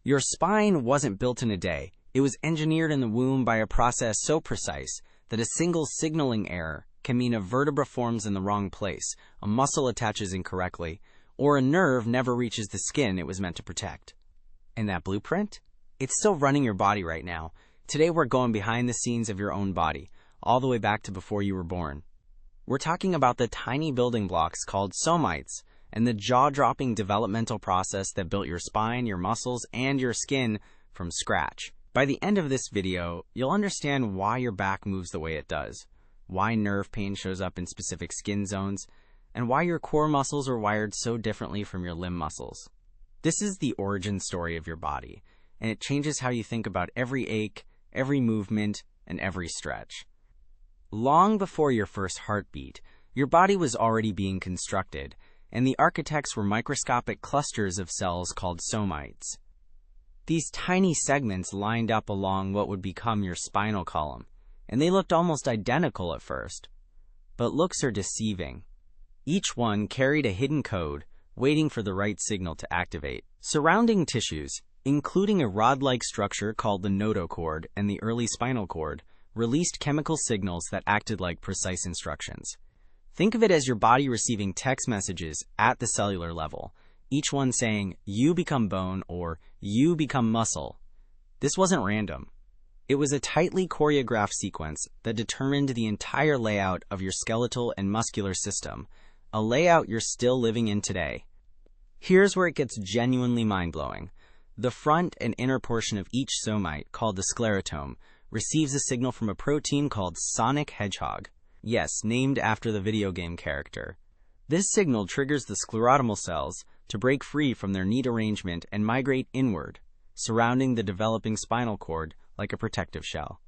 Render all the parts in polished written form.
Your spine wasn't built in a day. It was engineered in the womb by a process so precise that a single signaling error can mean a vertebra forms in the wrong place, a muscle attaches incorrectly, or a nerve never reaches the skin it was meant to protect. And that blueprint? It's still running your body right now. Today we're going behind the scenes of your own body, all the way back to before you were born. We're talking about the tiny building blocks called somites, and the jaw-dropping developmental process that built your spine, your muscles, and your skin from scratch. By the end of this video, you'll understand why your back moves the way it does, why nerve pain shows up in specific skin zones, and why your core muscles are wired so differently from your limb muscles. This is the origin story of your body, and it changes how you think about every ache, every movement, and every stretch. Long before your first heartbeat, your body was already being constructed, and the architects were microscopic clusters of cells called somites. These tiny segments lined up along what would become your spinal column, and they looked almost identical at first. But looks are deceiving. Each one carried a hidden code, waiting for the right signal to activate. Surrounding tissues, including a rod-like structure called the notochord and the early spinal cord, released chemical signals that acted like precise instructions. Think of it as your body receiving text messages at the cellular level, each one saying, "You become bone," or "You become muscle." This wasn't random. It was a tightly choreographed sequence that determined the entire layout of your skeletal and muscular system, a layout you're still living in today. Here's where it gets genuinely mind-blowing. The front and inner portion of each somite, called the sclerotome, receives a signal from a protein called Sonic Hedgehog. Yes, named after the video game character. This signal triggers the sclerotomal cells to break free from their neat arrangement and migrate inward, surrounding the developing spinal cord like a protective shell.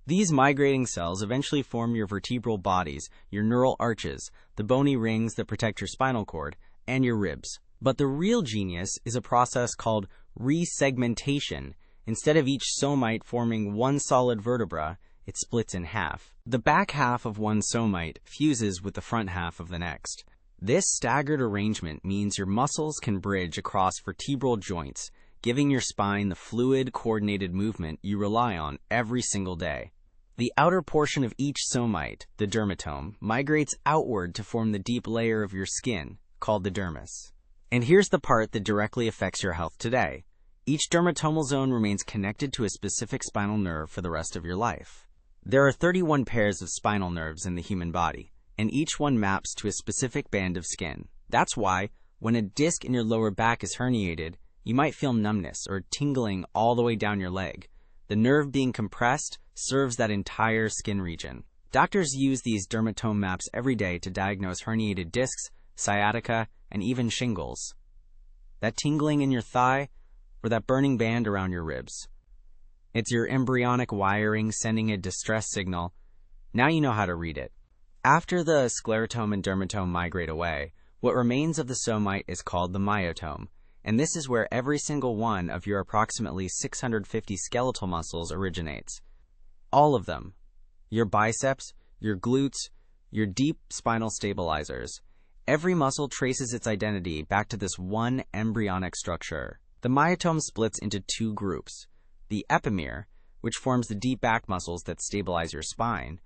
These migrating cells eventually form your vertebral bodies, your neural arches, the bony rings that protect your spinal cord, and your ribs. But the real genius is a process called resegmentation. Instead of each somite forming one solid vertebra, it splits in half. The back half of one somite fuses with the front half of the next. This staggered arrangement means your muscles can bridge across vertebral joints, giving your spine the fluid, coordinated movement you rely on every single day. The outer portion of each somite, the dermatome, migrates outward to form the deep layer of your skin, called the dermis. And here's the part that directly affects your health today. Each dermatomal zone remains connected to a specific spinal nerve for the rest of your life. There are 31 pairs of spinal nerves in the human body, and each one maps to a specific band of skin. That's why, when a disc in your lower back is herniated, you might feel numbness or tingling all the way down your leg. The nerve being compressed serves that entire skin region. Doctors use these dermatome maps every day to diagnose herniated discs, sciatica, and even shingles. That tingling in your thigh, or that burning band around your ribs. It's your embryonic wiring sending a distress signal. Now you know how to read it. After the sclerotome and dermatome migrate away, what remains of the somite is called the myotome, and this is where every single one of your approximately 650 skeletal muscles originates. All of them. Your biceps, your glutes, your deep spinal stabilizers. Every muscle traces its identity back to this one embryonic structure. The myotome splits into two groups. The epimere, which forms the deep back muscles that stabilize your spine,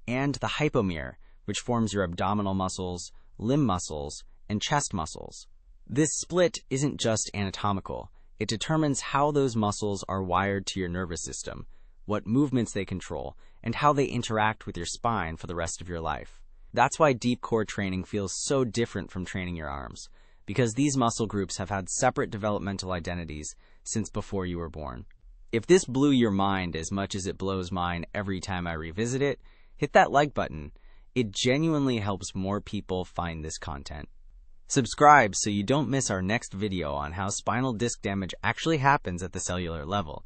and the hypomere, which forms your abdominal muscles, limb muscles, and chest muscles. This split isn't just anatomical. It determines how those muscles are wired to your nervous system, what movements they control, and how they interact with your spine for the rest of your life. That's why deep core training feels so different from training your arms, because these muscle groups have had separate developmental identities since before you were born. If this blew your mind as much as it blows mine every time I revisit it, hit that like button. It genuinely helps more people find this content. Subscribe so you don't miss our next video on how spinal disc damage actually happens at the cellular level.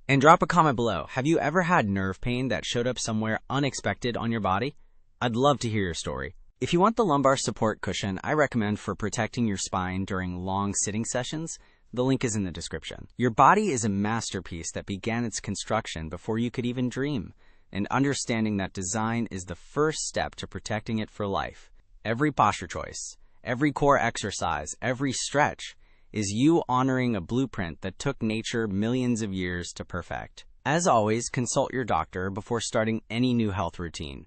And drop a comment below. Have you ever had nerve pain that showed up somewhere unexpected on your body? I'd love to hear your story. If you want the lumbar support cushion I recommend for protecting your spine during long sitting sessions, the link is in the description. Your body is a masterpiece that began its construction before you could even dream, and understanding that design is the first step to protecting it for life. Every posture choice, every core exercise, every stretch, is you honoring a blueprint that took nature millions of years to perfect. As always, consult your doctor before starting any new health routine.